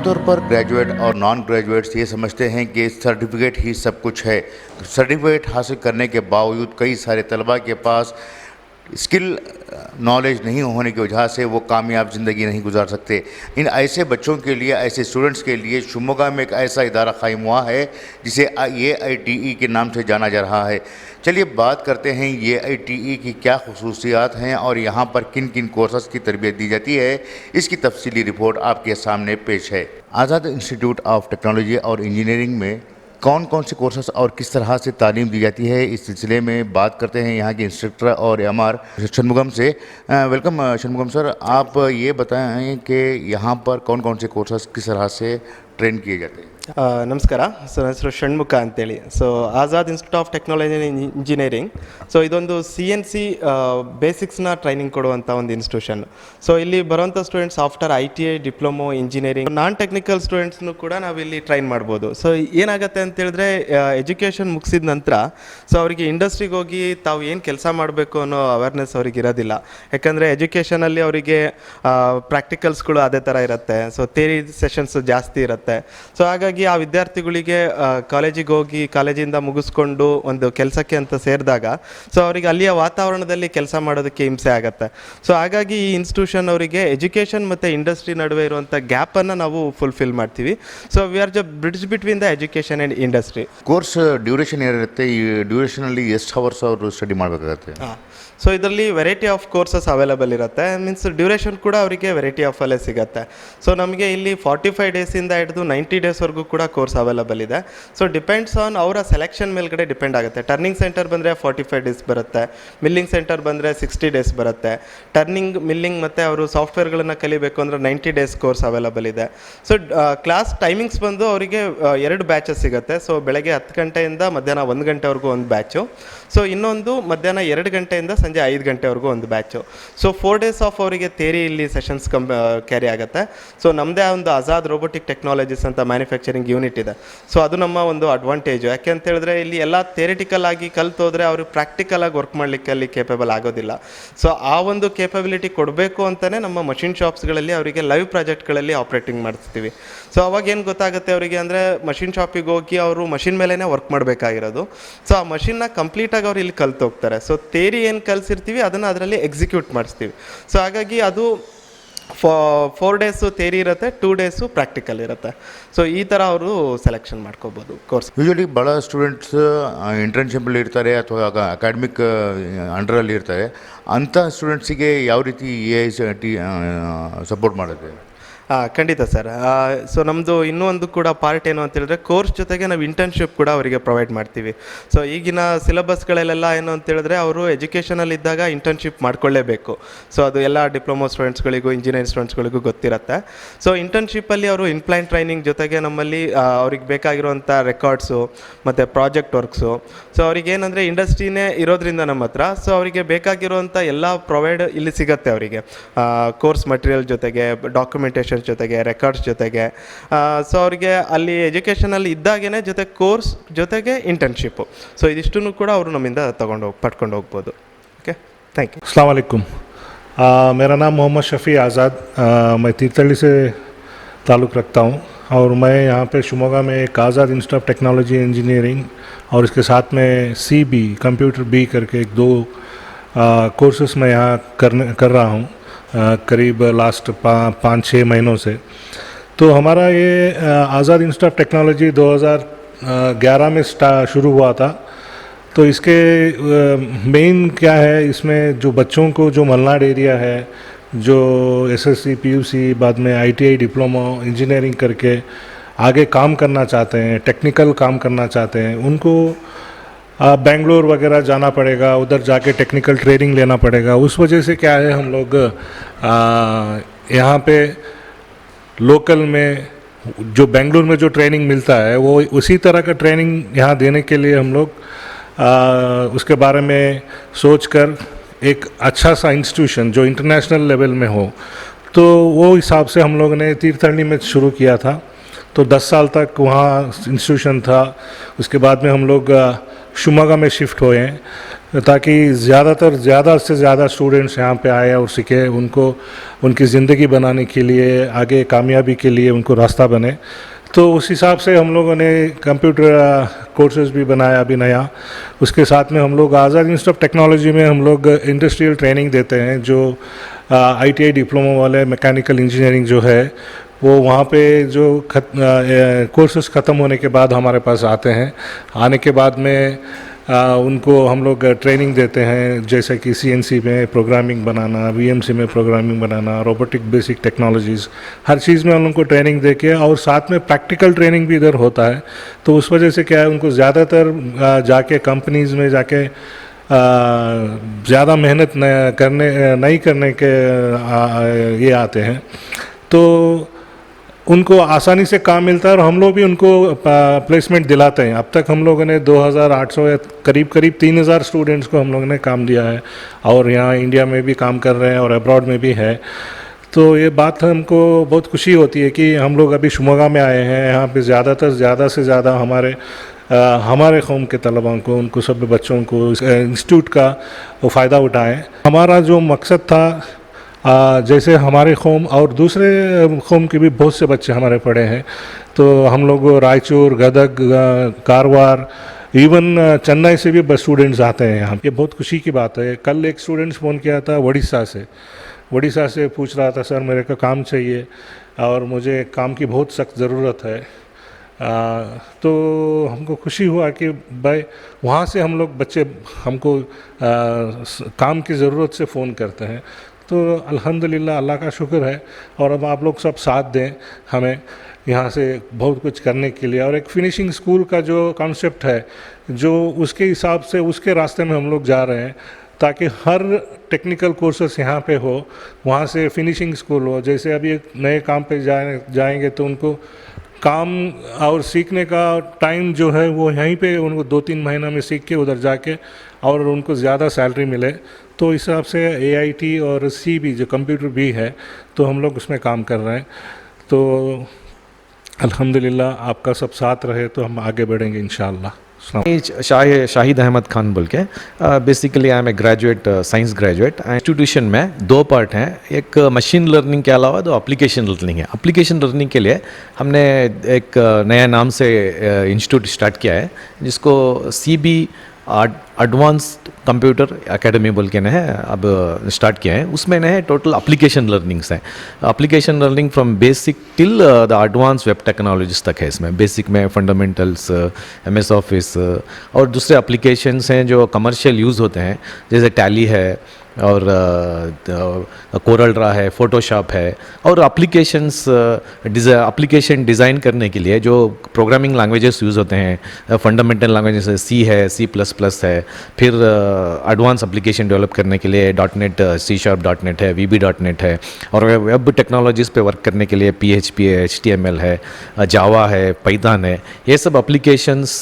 आमतौर पर ग्रेजुएट और नॉन ग्रेजुएट्स ये समझते हैं कि सर्टिफिकेट ही सब कुछ है। सर्टिफिकेट हासिल करने के बावजूद कई सारे तलबा के पास स्किल नॉलेज नहीं होने की वजह से वो कामयाब ज़िंदगी नहीं गुजार सकते। इन ऐसे बच्चों के लिए, ऐसे स्टूडेंट्स के लिए शिवमोगा में एक ऐसा इदारा कायम हुआ है जिसे AITE के नाम से जाना जा रहा है। चलिए बात करते हैं AITE की क्या खसूसियात हैं और यहाँ पर किन किन कोर्सेस की तरबियत दी जाती है। इसकी तफसीली रिपोर्ट आपके सामने पेश है। आज़ाद इंस्टीट्यूट ऑफ टेक्नोलॉजी और इंजीनियरिंग में कौन कौन से कोर्सेस और किस तरह से तालीम दी जाती है, इस सिलसिले में बात करते हैं यहाँ के इंस्ट्रक्टर और MR षणमुगम से। वेलकम षणमुगम सर, आप ये बताएं कि यहाँ पर कौन कौन से कोर्सेस किस तरह से ट्रेन किए जाते हैं। ನಮಸ್ಕಾರ. ನನ್ನ ಹೆಸರು ಷಣ್ಮುಖ ಅಂತೇಳಿ. Azad Institute of Technology and Engineering. ಇದೊಂದು CNC ಬೇಸಿಕ್ಸ್ನ ಟ್ರೈನಿಂಗ್ ಕೊಡುವಂಥ ಒಂದು ಇನ್ಸ್ಟಿಟ್ಯೂಷನ್. ಇಲ್ಲಿ ಬರುವಂಥ students after ITI diploma engineering non technical ಸ್ಟೂಡೆಂಟ್ಸ್ನು ಕೂಡ ನಾವಿಲ್ಲಿ ಟ್ರೈನ್ ಮಾಡ್ಬೋದು. ಏನಾಗುತ್ತೆ ಅಂತೇಳಿದ್ರೆ ಎಜುಕೇಷನ್ ಮುಗಿಸಿದ ನಂತರ ಅವರಿಗೆ ಇಂಡಸ್ಟ್ರಿಗೆ ಹೋಗಿ ತಾವು ಏನು ಕೆಲಸ ಮಾಡಬೇಕು ಅನ್ನೋ ಅವೇರ್ನೆಸ್ ಅವ್ರಿಗೆ ಇರೋದಿಲ್ಲ. ಯಾಕಂದರೆ ಎಜುಕೇಷನಲ್ಲಿ ಅವರಿಗೆ ಪ್ರಾಕ್ಟಿಕಲ್ಸ್ಗಳು ಅದೇ ಥರ ಇರುತ್ತೆ. ಥಿಯರಿ ಸೆಷನ್ಸ್ ಜಾಸ್ತಿ ಇರುತ್ತೆ. ಹಾಗಾಗಿ ಆ ವಿದ್ಯಾರ್ಥಿಗಳಿಗೆ ಕಾಲೇಜಿಗೆ ಹೋಗಿ ಕಾಲೇಜಿಂದ ಮುಗಿಸ್ಕೊಂಡು ಒಂದು ಕೆಲಸಕ್ಕೆ ಅಂತ ಸೇರಿದಾಗ ಅವರಿಗೆ ಅಲ್ಲಿಯ ವಾತಾವರಣದಲ್ಲಿ ಕೆಲಸ ಮಾಡೋದಕ್ಕೆ ಹಿಂಸೆ ಆಗುತ್ತೆ. ಹಾಗಾಗಿ ಈ ಇನ್ಸ್ಟಿಟ್ಯೂಷನ್ ಅವರಿಗೆ ಎಜುಕೇಷನ್ ಮತ್ತು ಇಂಡಸ್ಟ್ರಿ ನಡುವೆ ಇರುವಂಥ ಗ್ಯಾಪನ್ನು ನಾವು ಫುಲ್ಫಿಲ್ ಮಾಡ್ತೀವಿ. We are bridge between the education and industry. Course duration ಏನಿರುತ್ತೆ, ಈ ಡ್ಯೂರೇಷನಲ್ಲಿ ಎಷ್ಟು ಅವರ್ಸ್ ಅವರು ಸ್ಟಡಿ ಮಾಡಬೇಕಾಗತ್ತೆ? ಇದರಲ್ಲಿ ವೆರೈಟಿ ಆಫ್ ಕೋರ್ಸಸ್ ಅವೈಲೇಬಲ್ ಇರುತ್ತೆ. ಮೀನ್ಸ್ ಡ್ಯೂರೇಷನ್ ಕೂಡ ಅವರಿಗೆ ವೆರೈಟಿ ಆಫ್ ಅಲ್ಲೇ ಸಿಗುತ್ತೆ. ನಮಗೆ ಇಲ್ಲಿ 45 ಡೇಸಿಂದ ಹಿಡಿದು 90 ಡೇಸ್ವರೆಗೂ ಕೂಡ ಕೋರ್ಸ್ ಅವೈಲೇಬಲ್ ಇದೆ. ಡಿಪೆಂಡ್ಸ್ ಆನ್ ಅವರ ಸೆಲೆಕ್ಷನ್ ಮೇಲ್ಗಡೆ ಡಿಪೆಂಡ್ ಆಗುತ್ತೆ. ಟರ್ನಿಂಗ್ ಸೆಂಟರ್ ಬಂದರೆ 45 ಡೇಸ್ ಬರುತ್ತೆ, ಮಿಲ್ಲಿಂಗ್ ಸೆಂಟರ್ ಬಂದರೆ 60 ಡೇಸ್ ಬರುತ್ತೆ. ಟರ್ನಿಂಗ್, ಮಿಲ್ಲಿಂಗ್ ಮತ್ತು ಅವರು ಸಾಫ್ಟ್ವೇರ್ಗಳನ್ನು ಕಲಿಬೇಕು ಅಂದರೆ 90 ಡೇಸ್ ಕೋರ್ಸ್ ಅವೈಲೇಬಲ್ ಇದೆ. ಕ್ಲಾಸ್ ಟೈಮಿಂಗ್ಸ್ ಬಂದು ಅವರಿಗೆ 2 ಬ್ಯಾಚಸ್ ಸಿಗುತ್ತೆ. ಬೆಳಗ್ಗೆ 10 ಗಂಟೆಯಿಂದ ಮಧ್ಯಾಹ್ನ 1 ಗಂಟೆವರೆಗೂ ಒಂದು ಬ್ಯಾಚು. ಇನ್ನೊಂದು ಮಧ್ಯಾಹ್ನ 2 ಗಂಟೆಯಿಂದ ಸಂಜೆ 5 ಗಂಟೆವರೆಗೂ ಒಂದು ಬ್ಯಾಚು. 4 ಡೇಸ್ ಆಫ್ ಅವರಿಗೆ ಥಿಯರಿ ಇಲ್ಲಿ ಸೆಷನ್ಸ್ ಕ್ಯಾರಿ ಆಗುತ್ತೆ. ನಮ್ಮದೇ ಒಂದು ಆಜಾದ್ ರೋಬೋಟಿಕ್ ಟೆಕ್ನಾಲಜೀಸ್ ಅಂತ ಮ್ಯಾನುಫ್ಯಾಕ್ಚರಿಂಗ್ ಯೂನಿಟ್ ಇದೆ. ಅದು ನಮ್ಮ ಒಂದು ಅಡ್ವಾಂಟೇಜು. ಯಾಕೆ ಅಂತ ಹೇಳಿದ್ರೆ ಇಲ್ಲಿ ಎಲ್ಲ ಥಿಯರಿಟಿಕಲ್ ಆಗಿ ಕಲ್ತೋದ್ರೆ ಅವರು ಪ್ರಾಕ್ಟಿಕಲ್ ಆಗಿ ವರ್ಕ್ ಮಾಡಲಿಕ್ಕೆ ಅಲ್ಲಿ ಕೇಪಬಲ್ ಆಗೋದಿಲ್ಲ. ಆ ಒಂದು ಕೇಪಬಿಲಿಟಿ ಕೊಡಬೇಕು ಅಂತಲೇ ನಮ್ಮ ಮಷಿನ್ ಶಾಪ್ಸ್ಗಳಲ್ಲಿ ಅವರಿಗೆ ಲೈವ್ ಪ್ರಾಜೆಕ್ಟ್ಗಳಲ್ಲಿ ಆಪ್ರೇಟಿಂಗ್ ಮಾಡಿಸ್ತೀವಿ. ಅವಾಗ ಏನು ಗೊತ್ತಾಗುತ್ತೆ ಅವರಿಗೆ ಅಂದರೆ ಮಷಿನ್ ಶಾಪಿಗೆ ಹೋಗಿ ಅವರು ಮಷಿನ್ ಮೇಲೇ ವರ್ಕ್ ಮಾಡಬೇಕಾಗಿರೋದು. ಆ ಮಷಿನ್ನ ಕಂಪ್ಲೀಟಾಗಿ ಅವ್ರು ಇಲ್ಲಿ ಕಲ್ತೋಗ್ತಾರೆ. ಥಿಯರಿ ಏನು ಕಲಿಸಿರ್ತೀವಿ ಅದನ್ನು ಅದರಲ್ಲಿ ಎಕ್ಸಿಕ್ಯೂಟ್ ಮಾಡಿಸ್ತೀವಿ. ಹಾಗಾಗಿ ಅದು 4 ಡೇಸು ಥಿಯರಿ ಇರುತ್ತೆ, 2 ಡೇಸು ಪ್ರಾಕ್ಟಿಕಲ್ ಇರುತ್ತೆ. ಈ ಥರ ಅವರು ಸೆಲೆಕ್ಷನ್ ಮಾಡ್ಕೋಬೋದು ಕೋರ್ಸ್. ಯೂಶಲಿ ಭಾಳ ಸ್ಟೂಡೆಂಟ್ಸ್ ಇಂಟರ್ನ್ಶಿಪ್ಪಲ್ಲಿ ಇರ್ತಾರೆ ಅಥವಾ ಅಕಾಡೆಮಿಕ್ ಅಂಡರಲ್ಲಿ ಇರ್ತಾರೆ. ಅಂಥ ಸ್ಟೂಡೆಂಟ್ಸಿಗೆ ಯಾವ ರೀತಿ AICTE ಸಪೋರ್ಟ್ ಮಾಡುತ್ತೆ? ಖಂಡಿತ ಸರ್. ನಮ್ಮದು ಇನ್ನೂ ಒಂದು ಕೂಡ ಪಾರ್ಟ್ ಏನು ಅಂತ ಹೇಳಿದ್ರೆ ಕೋರ್ಸ್ ಜೊತೆಗೆ ನಾವು ಇಂಟರ್ನ್ಶಿಪ್ ಕೂಡ ಅವರಿಗೆ ಪ್ರೊವೈಡ್ ಮಾಡ್ತೀವಿ. ಈಗಿನ ಸಿಲೆಬಸ್ಗಳಲ್ಲೆಲ್ಲ ಏನು ಅಂತ ಹೇಳಿದ್ರೆ ಅವರು ಎಜುಕೇಷನಲ್ಲಿದ್ದಾಗ ಇಂಟರ್ನ್ಶಿಪ್ ಮಾಡ್ಕೊಳ್ಳೇಬೇಕು. ಅದು ಎಲ್ಲ ಡಿಪ್ಲೊಮೊ ಸ್ಟೂಡೆಂಟ್ಸ್ಗಳಿಗೂ ಇಂಜಿನಿಯರಿಂಗ್ ಸ್ಟೂಡೆಂಟ್ಸ್ಗಳಿಗೂ ಗೊತ್ತಿರುತ್ತೆ. ಇಂಟರ್ನ್ಶಿಪ್ಪಲ್ಲಿ ಅವರು ಇನ್ಪ್ಲಾಂಟ್ ಟ್ರೈನಿಂಗ್ ಜೊತೆಗೆ ನಮ್ಮಲ್ಲಿ ಅವ್ರಿಗೆ ಬೇಕಾಗಿರುವಂಥ ರೆಕಾರ್ಡ್ಸು ಮತ್ತು ಪ್ರಾಜೆಕ್ಟ್ ವರ್ಕ್ಸು. ಅವ್ರಿಗೇನೆಂದರೆ ಇಂಡಸ್ಟ್ರಿನೇ ಇರೋದ್ರಿಂದ ನಮ್ಮ ಹತ್ರ ಅವರಿಗೆ ಬೇಕಾಗಿರುವಂಥ ಎಲ್ಲ ಪ್ರೊವೈಡ್ ಇಲ್ಲಿ ಸಿಗುತ್ತೆ. ಅವರಿಗೆ ಕೋರ್ಸ್ ಮಟೀರಿಯಲ್ ಜೊತೆಗೆ, ಡಾಕ್ಯುಮೆಂಟೇಷನ್ ಜೊತೆಗೆ, ರೆಕಾರ್ಡ್ಸ್ ಜೊತೆಗೆ. ಅವರಿಗೆ ಅಲ್ಲಿ ಎಜುಕೇಷನಲ್ಲಿ ಇದ್ದಾಗೇ ಜೊತೆ ಕೋರ್ಸ್ ಜೊತೆಗೆ ಇಂಟರ್ನ್ಶಿಪ್ಪು. ಇದಿಷ್ಟನ್ನು ಕೂಡ ಅವರು ನಮ್ಮಿಂದ ಪಡ್ಕೊಂಡು ಹೋಗ್ಬೋದು. Okay, thank you. अस्सलाम वालेकुम. मेरा नाम मोहम्मद शफ़ी आज़ाद, मैं तीर्थहल्ली से ताल्लुक़ रखता हूँ और मैं यहाँ पे शिवमोगा में एक आज़ाद इंस्टीट्यूट ऑफ टेक्नोलॉजी इंजीनियरिंग और इसके साथ में CB कंप्यूटर B करके एक 2 कोर्सेस मैं यहाँ कर रहा हूँ करीब लास्ट 5-6 महीनों से. तो हमारा ये आज़ाद इंस्टीट्यूट ऑफ टेक्नोलॉजी 2011 में शुरू हुआ था. तो इसके मेन क्या है, इसमें जो बच्चों को जो मलनाड एरिया है, जो SSC PUC बाद में ITI डिप्लोमा इंजीनियरिंग करके आगे काम करना चाहते हैं, टेक्निकल काम करना चाहते हैं, उनको बेंगलोर वगैरह जाना पड़ेगा, उधर जाके टेक्निकल ट्रेनिंग लेना पड़ेगा. उस वजह से क्या है, हम लोग यहाँ पे लोकल में जो बेंगलोर में जो ट्रेनिंग मिलता है वो उसी तरह का ट्रेनिंग यहाँ देने के लिए हम लोग उसके बारे में सोचकर एक अच्छा सा इंस्टीट्यूशन जो इंटरनेशनल लेवल में हो, तो वो हिसाब से हम लोग ने तीर्थहल्ली में शुरू किया था. तो 10 साल तक वहाँ इंस्टीट्यूशन था. उसके बाद में हम लोग शिमोगा में शिफ्ट हुए हैं ताकि ज़्यादा से ज़्यादा स्टूडेंट्स यहाँ पे आए और सीखे, उनको उनकी ज़िंदगी बनाने के लिए, आगे कामयाबी के लिए उनको रास्ता बने। तो उस हिसाब से हम लोगों ने कंप्यूटर कोर्सेज भी बनाया अभी नया। उसके साथ में हम लोग आज़ाद इंस्टीट्यूट ऑफ टेक्नोलॉजी में हम लोग इंडस्ट्रियल ट्रेनिंग देते हैं, जो ITI डिप्लोमा वाले मैकेनिकल इंजीनियरिंग जो है वो वहाँ पे जो कोर्सेज ख़त्म होने के बाद हमारे पास आते हैं। आने के बाद में उनको हम लोग ट्रेनिंग देते हैं, जैसे कि CNC में प्रोग्रामिंग बनाना, VMC में प्रोग्रामिंग बनाना, रोबोटिक बेसिक टेक्नोलॉजीज़, हर चीज़ में हम लोग को ट्रेनिंग दे के, और साथ में प्रैक्टिकल ट्रेनिंग भी इधर होता है। तो उस वजह से क्या है, उनको ज़्यादातर जाके कंपनीज़ में जाके ज़्यादा मेहनत नहीं करने के ये आते हैं, तो उनको आसानी से काम मिलता है और हम लोग भी उनको प्लेसमेंट दिलाते हैं। अब तक हम लोगों ने 2800 या करीब 3000 स्टूडेंट्स को हम लोगों ने काम दिया है, और यहाँ इंडिया में भी काम कर रहे हैं और अब्रॉड में भी है। तो ये बात हमको बहुत खुशी होती है कि हम लोग अभी शिमोगा में आए हैं, यहाँ पे ज़्यादा से ज़्यादा हमारे कौम के तलबा को, उनको सब बच्चों को इस इंस्टीट्यूट का वो फ़ायदा उठाएँ। हमारा जो मकसद था, जैसे हमारे कौम और दूसरे कौम के भी बहुत से बच्चे हमारे पढ़े हैं, तो हम लोग रायचूर, गदग, कारवार, इवन चेन्नई से भी बस स्टूडेंट्स आते हैं यहाँ। ये बहुत खुशी की बात है। कल एक स्टूडेंट्स फ़ोन किया था उड़ीसा से पूछ रहा था, सर मेरे को काम चाहिए और मुझे काम की बहुत सख्त ज़रूरत है। तो हमको खुशी हुआ कि भाई वहाँ से हम लोग बच्चे हमको काम की ज़रूरत से फ़ोन करते हैं। तो अल्हम्दुलिल्लाह, अल्लाह का शुक्र है। और अब आप लोग सब साथ दें हमें यहाँ से बहुत कुछ करने के लिए। और एक फिनिशिंग स्कूल का जो कॉन्सेप्ट है, जो उसके हिसाब से उसके रास्ते में हम लोग जा रहे हैं, ताकि हर टेक्निकल कोर्सेस यहाँ पे हो, वहाँ से फिनिशिंग स्कूल हो। जैसे अभी एक नए काम पे जाएंगे तो उनको काम और सीखने का टाइम जो है वो यहीं पे उनको 2-3 महीना में सीख के उधर जाके और उनको ज़्यादा सैलरी मिले। तो इस हिसाब से AIT और CB जो कंप्यूटर भी है, तो हम लोग उसमें काम कर रहे हैं। तो अल्हम्दुलिल्लाह, आपका सब साथ रहे तो हम आगे बढ़ेंगे इंशाअल्लाह। शाहिद अहमद खान बोल के, basically I am a graduate, science graduate. Institution में 2 पार्ट हैं, एक मशीन लर्निंग के अलावा 2 एप्लीकेशन लर्निंग है। एप्लीकेशन लर्निंग के लिए हमने एक नया नाम से इंस्टीट्यूट स्टार्ट किया है, जिसको CB एडवांस्ड कंप्यूटर एकेडमी बोल के है अब स्टार्ट किया है। उसमें है टोटल एप्लीकेशन लर्निंग्स हैं, application learning from basic till the advance web technologies तक है। इसमें बेसिक में फंडामेंटल्स, MS ऑफिस और दूसरे एप्लीकेशंस हैं जो कमर्शियल यूज़ होते हैं, जैसे टैली है और कोरल ड्रा है, फोटोशॉप है। और एप्लीकेशन डिज़ाइन करने के लिए जो प्रोग्रामिंग लैंग्वेजेस यूज़ होते हैं, फंडामेंटल लैंग्वेजेस C है, C++ है। फिर एडवांस एप्लीकेशन डेवलप करने के लिए .NET, C#.NET है, VB.NET है। और वेब टेक्नोलॉजीज़ पे वर्क करने के लिए PHP है, HTML है, जावा है, पाइथन है। ये सब एप्लीकेशंस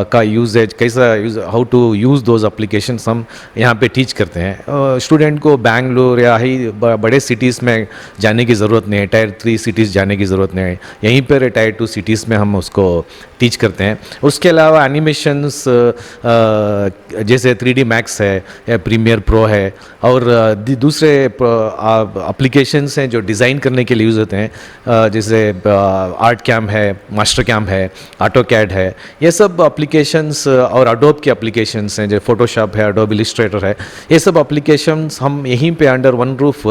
का यूजेज कैसा how to use those applications हम यहाँ पे टीच करते हैं। स्टूडेंट को बैंगलोर या ही बड़े सिटीज़ में जाने की ज़रूरत नहीं है, Tier 3 सिटीज़ जाने की ज़रूरत नहीं है। यहीं पर Tier 2 सिटीज़ में हम उसको टीच करते हैं। उसके अलावा एनिमेशंस जैसे 3D Max है या प्रीमियर प्रो है, और दूसरे एप्लीकेशंस हैं जो डिज़ाइन करने के लिए यूज़ होते हैं, जैसे आर्ट कैम है, मास्टर कैम है, AutoCAD है। ये सब एप्लीकेशंस और अडोब के एप्लीकेशंस हैं, जो फोटोशॉप है, अडोब इलिस्ट्रेटर है। ये सब एप्लीकेशंस हम यहीं पे under one roof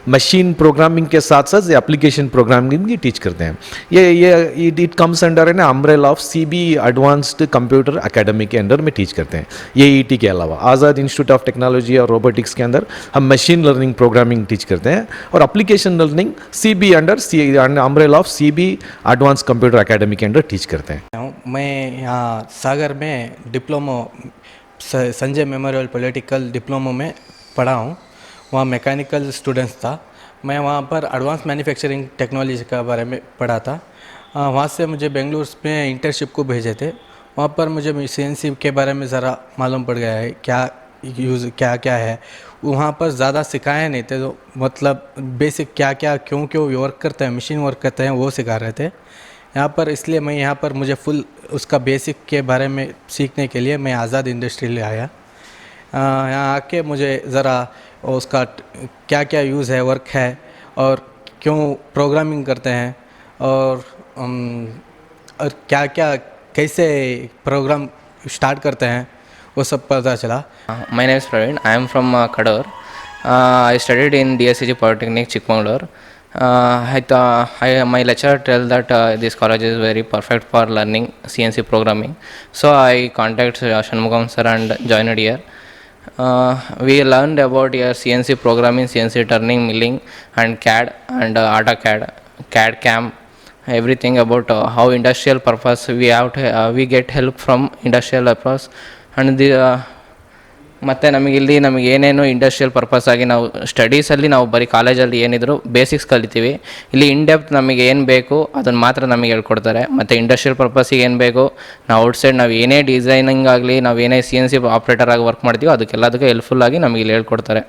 machine programming के साथ साथ एप्लीकेशन प्रोग्रामिंग भी टीच करते हैं। ये it comes under an umbrella of CB advanced computer academy के अंडर में टीच करते हैं। ये ET के अलावा आज़ाद इंस्टीट्यूट ऑफ टेक्नोलॉजी और रोबोटिक्स के अंदर हम मशीन लर्निंग प्रोग्रामिंग टीच करते हैं, और application learning CB under umbrella of CB advance computer academy के अंडर टीच करते हैं। मैं यहाँ सागर में diploma Sanjay memorial political diploma में पढ़ा हूँ। वहाँ मैकेनिकल स्टूडेंट्स था। मैं वहाँ पर एडवांस मैन्युफैक्चरिंग टेक्नोलॉजी का बारे में पढ़ा था। वहाँ से मुझे बेंगलुरु में इंटर्नशिप को भेजे थे। वहाँ पर मुझे CNC के बारे में ज़रा मालूम पड़ गया है, क्या है। वहाँ पर ज़्यादा सिखाए नहीं थे, तो मतलब बेसिक क्या क्यों वर्क करते हैं, मशीन वर्क करते हैं, वो सिखा रहे थे। यहाँ पर इसलिए मैं यहाँ पर मुझे फुल उसका बेसिक के बारे में सीखने के लिए मैं आज़ाद इंडस्ट्री ले आया। यहाँ आके मुझे ज़रा उसका क्या क्या यूज़ है, वर्क है, और क्यों प्रोग्रामिंग करते हैं, और क्या क्या कैसे प्रोग्राम स्टार्ट करते हैं, वो सब पता चला। My name is Praveen. I am from Kadar. I studied in DSCG Polytechnic, Chikmagalur. My lecturer tells that this college is very perfect for learning CNC programming. So I contacted Shanmugam sir and joined here. We learned about your CNC programming, CNC turning, milling, and CAD and AutoCAD, CAD CAM, everything about how industrial purpose we have to, we get help from industrial purpose and the ಮತ್ತು ನಮಗೆ ಏನೇನು industrial purpose ಆಗಿ ನಾವು ಸ್ಟಡೀಸಲ್ಲಿ ನಾವು ಬರೀ ಕಾಲೇಜಲ್ಲಿ ಏನಿದ್ರು basics ಕಲಿತೀವಿ. ಇಲ್ಲಿ ಇನ್ ಡೆಪ್ತ್ ನಮಗೆ ಏನು ಬೇಕು ಅದನ್ನು ಮಾತ್ರ ನಮಗೆ ಹೇಳ್ಕೊಡ್ತಾರೆ. ಮತ್ತು ಇಂಡಸ್ಟ್ರಿಯಲ್ ಪರ್ಪಸ್ಸಿಗೆ ಏನು ಬೇಕು, ನಾವು ಔಟ್ಸೈಡ್ ನಾವು ಏನೇ ಡಿಸೈನಿಂಗ್ ಆಗಲಿ, ನಾವು ಏನೇ CNC ಆಪ್ರೇಟರ್ ಆಗಿ ವರ್ಕ್ ಮಾಡ್ತೀವೋ ಅದಕ್ಕೆಲ್ಲದಕ್ಕೂ ಹೆಲ್ಪ್ಫುಲ್ಲಾಗಿ ನಮಗೆ ಇಲ್ಲಿ ಹೇಳ್ಕೊಡ್ತಾರೆ.